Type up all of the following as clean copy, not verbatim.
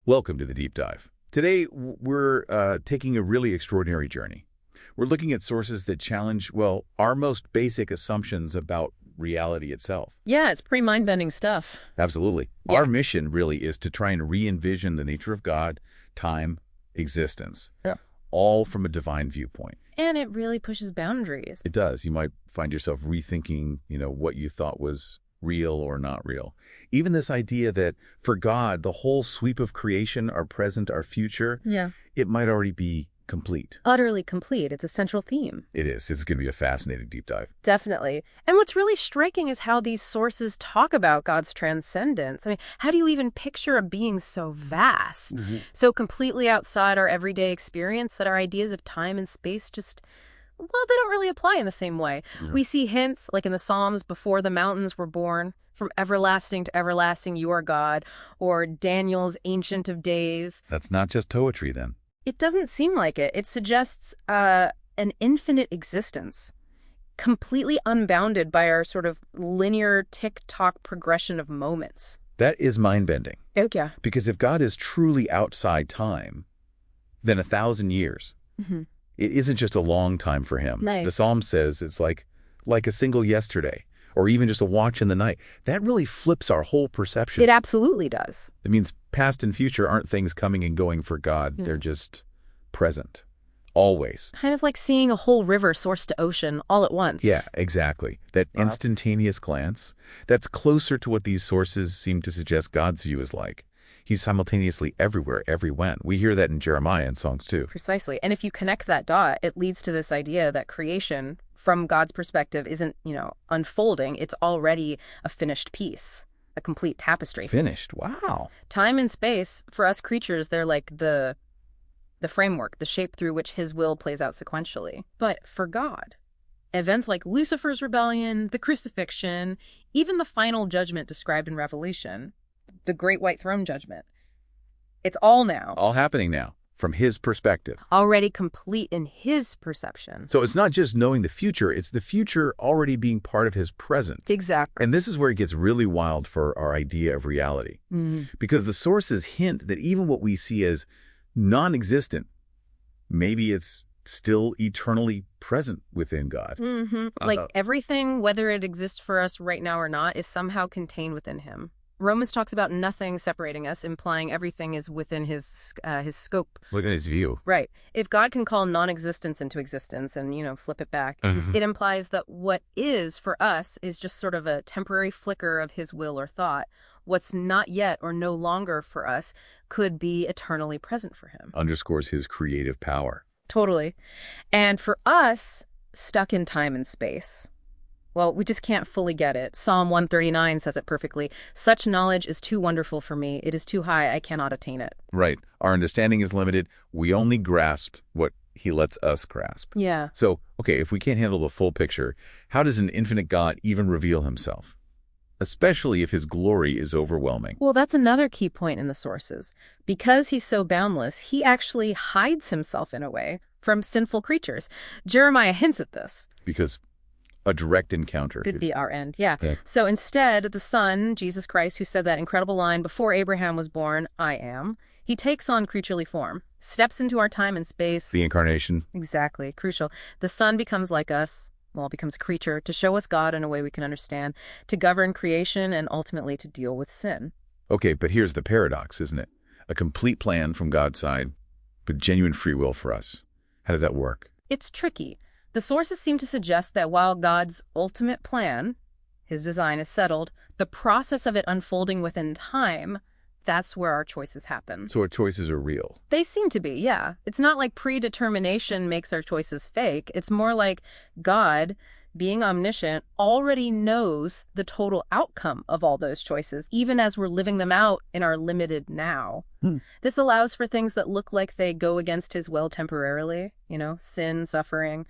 Welcome to the Deep Dive. Today, we're taking a really extraordinary journey. We're looking at sources that challenge, well, our most basic assumptions about reality itself. Yeah, it's pretty mind-bending stuff. Absolutely. Yeah. Our mission really is to try and re-envision the nature of God, time, existence, all from a divine viewpoint. And it really pushes boundaries. It does. You might find yourself rethinking, what you thought was real or not real. Even this idea that for God, the whole sweep of creation, our present, our future, it might already be complete. Utterly complete. It's a central theme. It is. It's going to be a fascinating deep dive. Definitely. And what's really striking is how these sources talk about God's transcendence. I mean, how do you even picture a being so vast, so completely outside our everyday experience that our ideas of time and space just, well, they don't really apply in the same way. We see hints, like in the Psalms, before the mountains were born, from everlasting to everlasting you are God, or Daniel's Ancient of Days. That's not just poetry, then. It doesn't seem like it. It suggests an infinite existence, completely unbounded by our sort of linear tick-tock progression of moments. That is mind-bending. Oh, yeah. Because if God is truly outside time, then 1,000 years. It isn't just a long time for him. Nice. The Psalm says it's like a single yesterday, or even just a watch in the night. That really flips our whole perception. It absolutely does. It means past and future aren't things coming and going for God. They're just present, always. Kind of like seeing a whole river source to ocean all at once. Yeah, exactly. That instantaneous glance, that's closer to what these sources seem to suggest God's view is like. He's simultaneously everywhere, every when. We hear that in Jeremiah and songs too. Precisely. And if you connect that dot, it leads to this idea that creation, from God's perspective, isn't, unfolding. It's already a finished piece, a complete tapestry. Finished. Wow. Time and space, for us creatures, they're like the framework, the shape through which his will plays out sequentially. But for God, events like Lucifer's rebellion, the crucifixion, even the final judgment described in Revelation, the great white throne judgment, it's all now. All happening now, from his perspective. Already complete in his perception. So it's not just knowing the future, it's the future already being part of his present. Exactly. And this is where it gets really wild for our idea of reality. Because the sources hint that even what we see as non-existent, maybe it's still eternally present within God. Like everything, whether it exists for us right now or not, is somehow contained within him. Romans talks about nothing separating us, implying everything is within his scope. Look at his view. Right. If God can call non-existence into existence and, flip it back, it implies that what is for us is just sort of a temporary flicker of his will or thought. What's not yet or no longer for us could be eternally present for him. Underscores his creative power. Totally. And for us, stuck in time and space, well, we just can't fully get it. Psalm 139 says it perfectly. Such knowledge is too wonderful for me. It is too high. I cannot attain it. Right. Our understanding is limited. We only grasp what he lets us grasp. Yeah. So, okay, if we can't handle the full picture, how does an infinite God even reveal himself? Especially if his glory is overwhelming. Well, that's another key point in the sources. Because he's so boundless, he actually hides himself in a way from sinful creatures. Jeremiah hints at this. Because a direct encounter Could be our end, yeah. So instead, the Son, Jesus Christ, who said that incredible line, before Abraham was born, I am, he takes on creaturely form, steps into our time and space. The incarnation. Exactly, crucial. The Son becomes like us, becomes a creature, to show us God in a way we can understand, to govern creation, and ultimately to deal with sin. Okay, but here's the paradox, isn't it? A complete plan from God's side, but genuine free will for us. How does that work? It's tricky. The sources seem to suggest that while God's ultimate plan, his design, is settled, the process of it unfolding within time, that's where our choices happen. So our choices are real. They seem to be, yeah. It's not like predetermination makes our choices fake. It's more like God, being omniscient, already knows the total outcome of all those choices, even as we're living them out in our limited now. This allows for things that look like they go against his will temporarily, sin, suffering,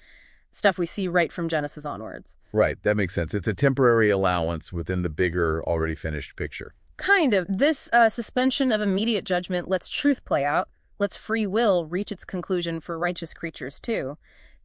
stuff we see right from Genesis onwards. Right, that makes sense. It's a temporary allowance within the bigger, already finished picture. Kind of. This suspension of immediate judgment lets truth play out, lets free will reach its conclusion for righteous creatures too.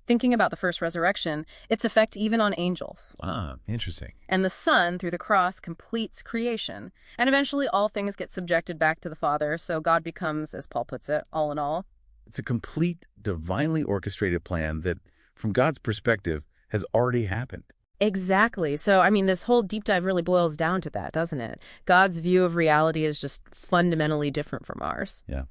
Thinking about the first resurrection, its effect even on angels. Ah, interesting. And the Son, through the cross, completes creation. And eventually all things get subjected back to the Father, so God becomes, as Paul puts it, all in all. It's a complete, divinely orchestrated plan that, from God's perspective, has already happened. Exactly. So, I mean, this whole deep dive really boils down to that, doesn't it? God's view of reality is just fundamentally different from ours. Yeah.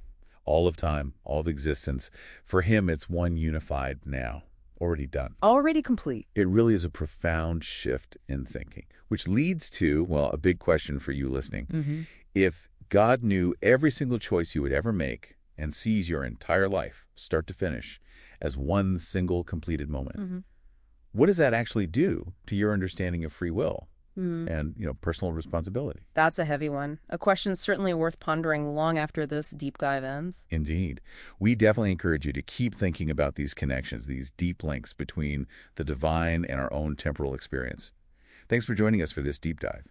All of time, all of existence. For him, it's one unified now, already done. Already complete. It really is a profound shift in thinking, which leads to, well, a big question for you listening. If God knew every single choice you would ever make and sees your entire life, start to finish, as one single completed moment, what does that actually do to your understanding of free will and, personal responsibility? That's a heavy one. A question certainly worth pondering long after this deep dive ends. Indeed. We definitely encourage you to keep thinking about these connections, these deep links between the divine and our own temporal experience. Thanks for joining us for this deep dive.